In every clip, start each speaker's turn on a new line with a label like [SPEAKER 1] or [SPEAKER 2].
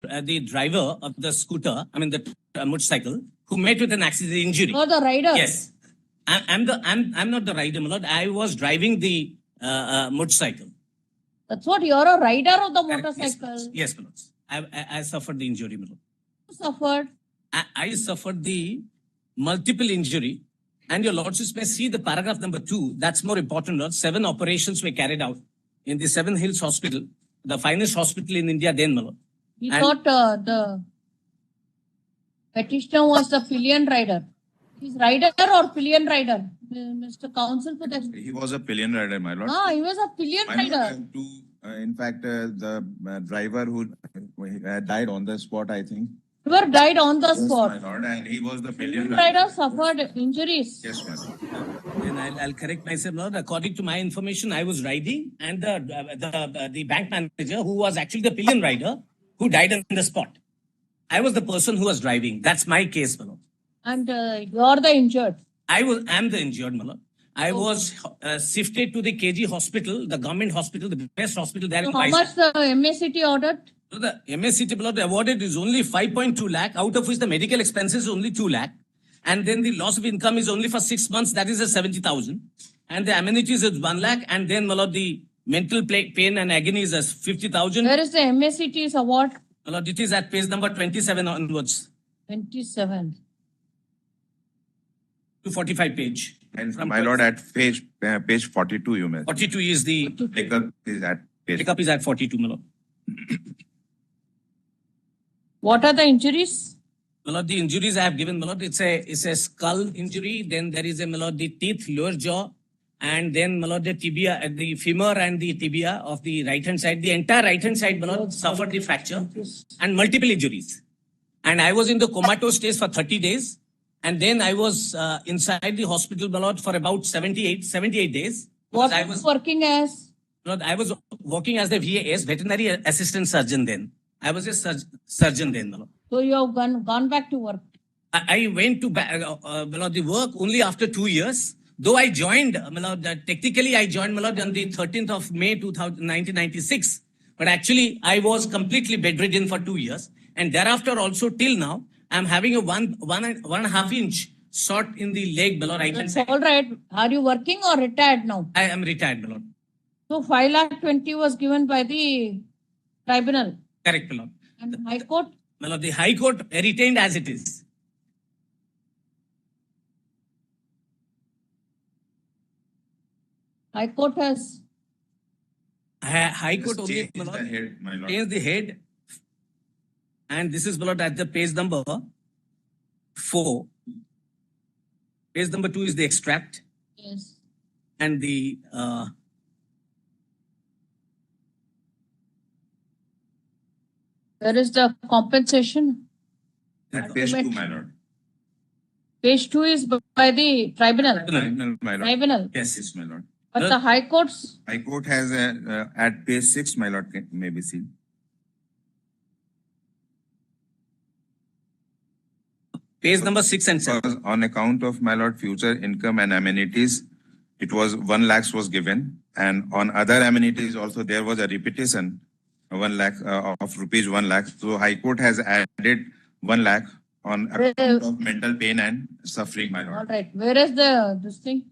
[SPEAKER 1] the driver of the scooter, I mean the motorcycle, who met with an accident injury.
[SPEAKER 2] Oh, the rider.
[SPEAKER 1] Yes, I'm not the rider, my lord. I was driving the motorcycle.
[SPEAKER 2] That's what, you're a rider of the
[SPEAKER 1] Correct.
[SPEAKER 2] motorcycle.
[SPEAKER 1] Yes, my lord. I suffered the injury, my lord.
[SPEAKER 2] You suffered.
[SPEAKER 1] I suffered the multiple injury. And your lordships may see the paragraph number 2. That's more important, Lord. 7 operations were carried out in the Seven Hills Hospital, the finest hospital in India then, my lord.
[SPEAKER 2] He
[SPEAKER 1] And-
[SPEAKER 2] thought the petitioner was the pillion rider. He's rider or pillion rider? Mr. Counsel for that.
[SPEAKER 3] He was a pillion rider, my lord.
[SPEAKER 2] Ah, he was a pillion
[SPEAKER 3] My lord,
[SPEAKER 2] rider.
[SPEAKER 3] in fact, the driver who died on the spot, I think.
[SPEAKER 2] River died on the
[SPEAKER 3] Yes,
[SPEAKER 2] spot.
[SPEAKER 3] my lord, and he was the pillion
[SPEAKER 2] Pillion rider suffered injuries.
[SPEAKER 3] Yes, my lord.
[SPEAKER 1] Then I'll correct myself, Lord. According to my information, I was riding, and the bank manager, who was actually the pillion rider, who died on the spot. I was the person who was driving. That's my case, my lord.
[SPEAKER 2] And you're the injured.
[SPEAKER 1] I'm the injured, my lord. I was shifted to the KG hospital, the government hospital, the best hospital there
[SPEAKER 2] So
[SPEAKER 1] in
[SPEAKER 2] how
[SPEAKER 1] Mysore.
[SPEAKER 2] much the MACT ordered?
[SPEAKER 1] So the MSCT blood awarded is only 5.2 lakh, out of which the medical expenses is only 2 lakh. And then the loss of income is only for 6 months, that is a 70,000. And the amenities is 1 lakh. And then, my lord, the mental pain and agony is 50,000.
[SPEAKER 2] Where is the MACT's award?
[SPEAKER 1] My lord, it is at page number 27 onwards
[SPEAKER 2] 27.
[SPEAKER 1] to 45 page.
[SPEAKER 3] And
[SPEAKER 1] From
[SPEAKER 3] my lord, at page 42, you may.
[SPEAKER 1] 42 is the
[SPEAKER 3] Pickup is at page.
[SPEAKER 1] pickup is at 42, my lord.
[SPEAKER 2] What are the injuries?
[SPEAKER 1] My lord, the injuries I have given, my lord, it's a skull injury. Then there is a, my lord, the teeth, lower jaw, and then, my lord, the tibia, the femur and the tibia of the right hand side. The entire right hand side, my lord, suffered the fracture and multiple injuries. And I was in the comatose stage for 30 days. And then I was inside the hospital, my lord, for about 78 days.
[SPEAKER 2] What
[SPEAKER 1] I
[SPEAKER 2] was
[SPEAKER 1] was,
[SPEAKER 2] working as?
[SPEAKER 1] Lord, I was working as the VAS, veterinary assistant surgeon then. I was a surgeon then, my lord.
[SPEAKER 2] So you have gone back to work.
[SPEAKER 1] I went to the work only after 2 years. Though I joined, technically I joined on the 13th of May 1996. But actually I was completely bedridden for 2 years. And thereafter also till now, I'm having a one and a half inch shot in the leg below right hand
[SPEAKER 2] That's
[SPEAKER 1] side.
[SPEAKER 2] all right. Are you working or retired now?
[SPEAKER 1] I am retired, my lord.
[SPEAKER 2] So 5,20,000 was given by the tribunal.
[SPEAKER 1] Correct, my lord.
[SPEAKER 2] And High Court?
[SPEAKER 1] My lord, the High Court retained as it is.
[SPEAKER 2] High Court has.
[SPEAKER 1] High Court
[SPEAKER 3] Just
[SPEAKER 1] only,
[SPEAKER 3] change
[SPEAKER 1] my
[SPEAKER 3] the
[SPEAKER 1] lord,
[SPEAKER 3] head, my lord.
[SPEAKER 1] changed the head. And this is, my lord, at the page number 4. Page number 2 is the extract.
[SPEAKER 2] Yes.
[SPEAKER 1] And the
[SPEAKER 2] Where is the compensation?
[SPEAKER 3] At page 2, my lord.
[SPEAKER 2] Page 2 is by the tribunal.
[SPEAKER 3] Tribunal, my lord.
[SPEAKER 2] Tribunal.
[SPEAKER 3] Yes, my lord.
[SPEAKER 2] But the High Court's.
[SPEAKER 3] High Court has at page 6, my lord, may be seen.
[SPEAKER 1] page number 6 and 7.
[SPEAKER 3] Because on account of, my lord, future income and amenities, it was 1 lakh was given. And on other amenities also, there was a repetition, 1 lakh of rupees 1 lakh. So High Court has added 1 lakh on account of mental pain and suffering, my
[SPEAKER 2] All
[SPEAKER 3] lord.
[SPEAKER 2] right. Where is this thing?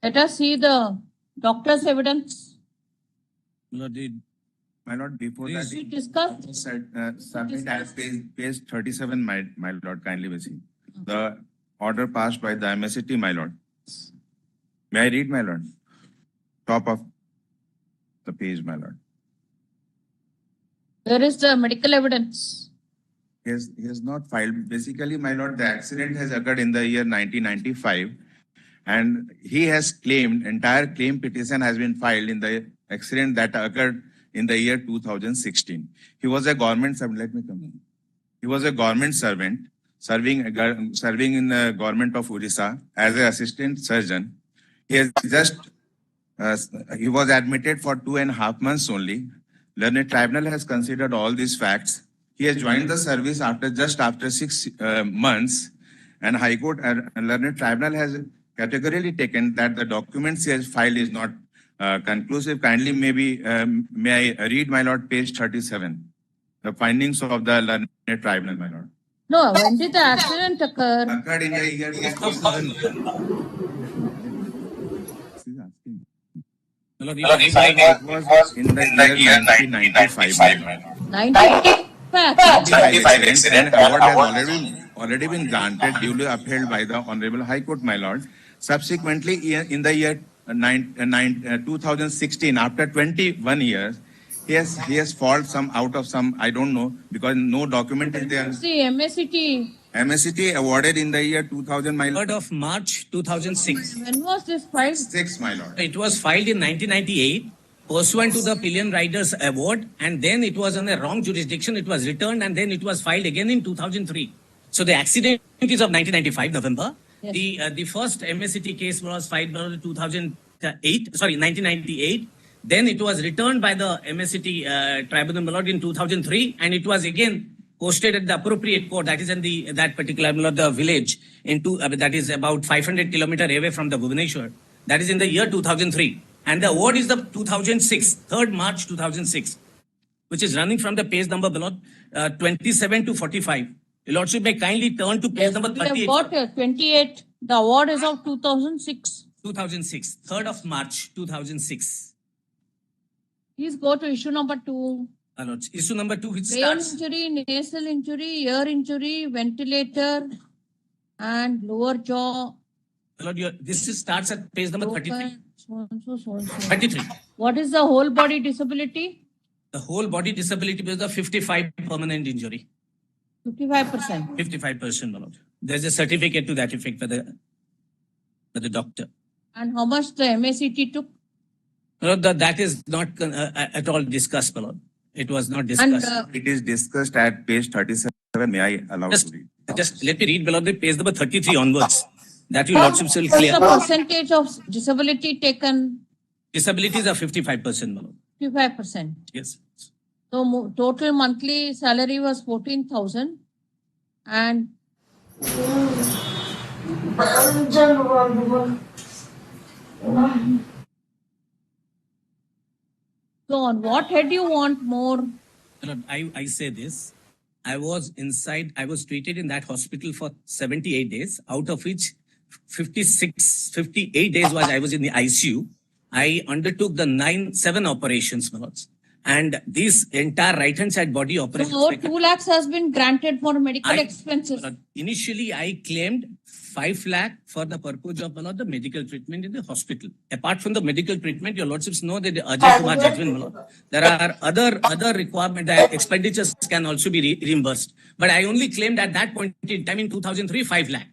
[SPEAKER 2] Let us see the doctor's evidence.
[SPEAKER 3] My lord, before that,
[SPEAKER 2] We discussed.
[SPEAKER 3] submit at page 37, my lord, kindly be seen. The order passed by the MSCT, my lord. May I read, my lord? Top of the page, my lord.
[SPEAKER 2] Where is the medical evidence?
[SPEAKER 3] He has not filed. Basically, my lord, the accident has occurred in the year 1995, and he has claimed, entire claim petition has been filed in the accident that occurred in the year 2016. He was a government servant. Let me come in. He was a government servant serving in the government of Odisha as an assistant surgeon. He has just he was admitted for 2.5 months only. Learned Tribunal has considered all these facts. He has joined the service after 6 months, and High Court Learned Tribunal has categorically taken that the documents he has filed is not conclusive. Kindly, may I read, my lord, page 37. the findings of the learned tribunal, my lord.
[SPEAKER 2] No, when did the accident occur?
[SPEAKER 3] Occurred in the year 2000.
[SPEAKER 1] My lord,
[SPEAKER 3] It was in the year 1995, my lord.
[SPEAKER 2] 95
[SPEAKER 3] Accident, and award has already been granted, duly upheld by the Honorable High Court, my lord. Subsequently, in the year 2016, after 21 years, he has filed some out of some, I don't know, because no document is there.
[SPEAKER 2] See, MSCT.
[SPEAKER 3] MSCT awarded in the year 2000, my lord.
[SPEAKER 1] 3rd of March 2006.
[SPEAKER 2] When was this filed?
[SPEAKER 3] 6, my lord.
[SPEAKER 1] It was filed in 1998 pursuant to the Pillion Riders Award, and then it was on a wrong jurisdiction. It was returned, and then it was filed again in 2003. So the accident is of 1995 November.
[SPEAKER 2] Yes.
[SPEAKER 1] The first MSCT case was filed in 1998. Then it was returned by the MSCT tribunal, my lord, in 2003, and it was again posted at the appropriate court, that is in that particular, my lord, the village that is about 500 kilometers away from the Bhubaneswar. That is in the year 2003, and the award is the 2006, 3rd March 2006, which is running from the page number, my lord, 27 to 45. Your lordship may kindly turn to page number
[SPEAKER 2] We have
[SPEAKER 1] 38.
[SPEAKER 2] got 28. The award is of 2006.
[SPEAKER 1] 2006, 3rd of March 2006.
[SPEAKER 2] Please go to issue number 2.
[SPEAKER 1] My lord, issue number 2, which
[SPEAKER 2] Brain
[SPEAKER 1] starts.
[SPEAKER 2] injury, nasal injury, ear injury, ventilator, and lower jaw.
[SPEAKER 1] My lord, this starts at page number 33.
[SPEAKER 2] So and so, so and so.
[SPEAKER 1] 33.
[SPEAKER 2] What is the whole body disability?
[SPEAKER 1] The whole body disability is the 55 permanent injury.
[SPEAKER 2] 55%.
[SPEAKER 1] 55%, my lord. There's a certificate to that effect for the doctor.
[SPEAKER 2] And how much the MACT took?
[SPEAKER 1] My lord, that is not at all discussed, my lord. It was not
[SPEAKER 2] And
[SPEAKER 1] discussed.
[SPEAKER 3] It is discussed at page 37. May I allow
[SPEAKER 1] Just,
[SPEAKER 3] to read?
[SPEAKER 1] just let me read below the page number 33 onwards. That will lordship will
[SPEAKER 2] what's
[SPEAKER 1] clear.
[SPEAKER 2] the percentage of disability taken?
[SPEAKER 1] Disabilities are 55%, my lord.
[SPEAKER 2] 55%.
[SPEAKER 1] Yes.
[SPEAKER 2] So total monthly salary was 14,000 and so on what head you want more?
[SPEAKER 1] My lord, I say this. I was treated in that hospital for 78 days, out of which 58 days I was in the ICU. I undertook the 7 operations, my lords. And this entire right-hand side body operation.
[SPEAKER 2] So 2 lakhs has been granted for medical expenses.
[SPEAKER 1] Initially, I claimed 5 lakh for the purpose of the medical treatment in the hospital. Apart from the medical treatment, your lordships know that the Ajay Kumar judgment, my lord, there are other requirements that expenditures can also be reimbursed. But I only claimed at that point in time in 2003, 5 lakh.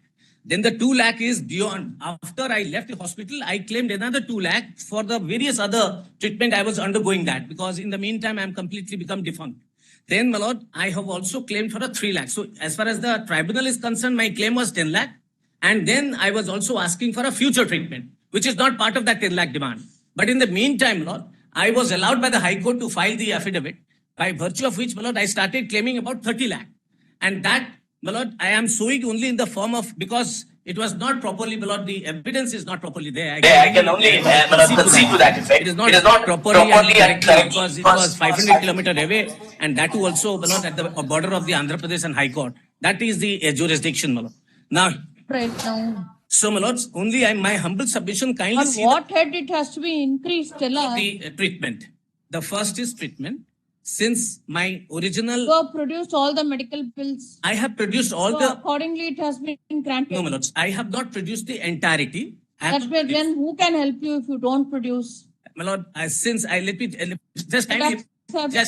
[SPEAKER 1] Then the 2 lakh is beyond. After I left the hospital, I claimed another 2 lakh for the various other treatment I was undergoing that, because in the meantime, I am completely become defunct. Then, my lord, I have also claimed for a 3 lakh. So as far as the tribunal is concerned, my claim was 10 lakh. And then I was also asking for a future treatment, which is not part of that 10 lakh demand. But in the meantime, my lord, I was allowed by the High Court to file the affidavit, by virtue of which, my lord, I started claiming about 30 lakh. And that, my lord, I am suing only in the form of, because it was not properly, my lord, the evidence is not properly there. I can only see to that effect. It is not properly and correctly, because it was 500 kilometers away, and that too also, my lord, at the border of the Andhra Pradesh and High Court. That is the jurisdiction, my lord. Now,
[SPEAKER 2] Right now.
[SPEAKER 1] so, my lords, only my humble submission kindly
[SPEAKER 2] On
[SPEAKER 1] see
[SPEAKER 2] what head it has to be increased? Tell us.
[SPEAKER 1] the treatment. The first is treatment. Since my original,
[SPEAKER 2] You have produced all the medical bills.
[SPEAKER 1] I have produced all
[SPEAKER 2] So
[SPEAKER 1] the,
[SPEAKER 2] accordingly, it has been granted.
[SPEAKER 1] no, my lords, I have not produced the entirety. I have
[SPEAKER 2] That's where then who can help you if you don't produce?
[SPEAKER 1] My lord, just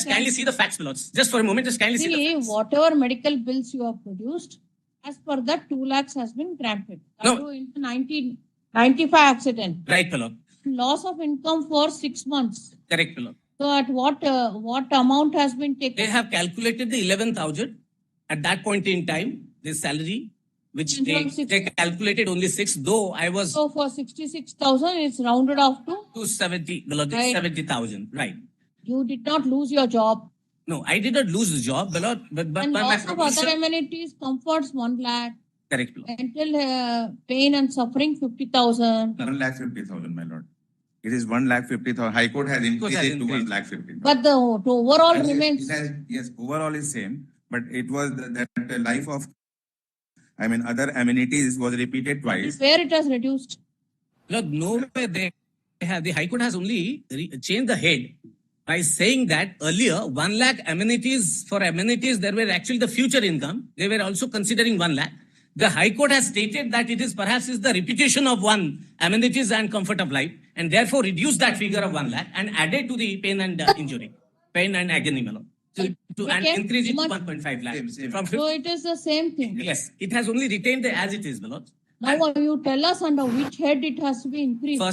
[SPEAKER 1] kindly see the facts, my lords. Just for a moment, just kindly see the
[SPEAKER 2] See,
[SPEAKER 1] facts.
[SPEAKER 2] whatever medical bills you have produced, as per that 2 lakhs has been granted.
[SPEAKER 1] No.
[SPEAKER 2] That too in the 1995 accident.
[SPEAKER 1] Right, my lord.
[SPEAKER 2] Loss of income for 6 months.
[SPEAKER 1] Correct, my lord.
[SPEAKER 2] So at what amount has been taken?
[SPEAKER 1] They have calculated the 11,000 at that point in time, the salary, which they calculated only 6, though I was
[SPEAKER 2] So for 66,000, it's rounded off to?
[SPEAKER 1] 70, my lord,
[SPEAKER 2] Right.
[SPEAKER 1] 70,000, right.
[SPEAKER 2] You did not lose your job.
[SPEAKER 1] No, I did not lose the job, my lord, but
[SPEAKER 2] And
[SPEAKER 1] my
[SPEAKER 2] loss of other
[SPEAKER 1] profession,
[SPEAKER 2] amenities, comforts 1 lakh.
[SPEAKER 1] correct, my lord.
[SPEAKER 2] Mental pain and suffering 50,000.
[SPEAKER 3] 1,50,000, my lord. It is 1,50,000. High Court has increased
[SPEAKER 1] has
[SPEAKER 3] it to
[SPEAKER 1] increased.
[SPEAKER 3] 1,50,000.
[SPEAKER 2] But the overall
[SPEAKER 3] Yes,
[SPEAKER 2] remains.
[SPEAKER 3] yes, overall is same, but it was that the life of, I mean, other amenities was repeated twice.
[SPEAKER 2] Where it has reduced.
[SPEAKER 1] Look, nowhere they have, the High Court has only changed the head by saying that earlier 1 lakh amenities, for amenities, there were actually the future income. They were also considering 1 lakh. The High Court has stated that it is perhaps is the repetition of one amenities and comfort of life, and therefore reduced that figure of 1 lakh and added to the pain and injury, pain and agony, my lord. To and
[SPEAKER 2] Became
[SPEAKER 1] increase it to
[SPEAKER 2] much-
[SPEAKER 1] 1.5 lakh.
[SPEAKER 3] Same.
[SPEAKER 1] From
[SPEAKER 2] So it is the same thing.
[SPEAKER 1] yes, it has only retained as it is, my lord.
[SPEAKER 2] Now you tell us under which head it has to be increased.
[SPEAKER 1] First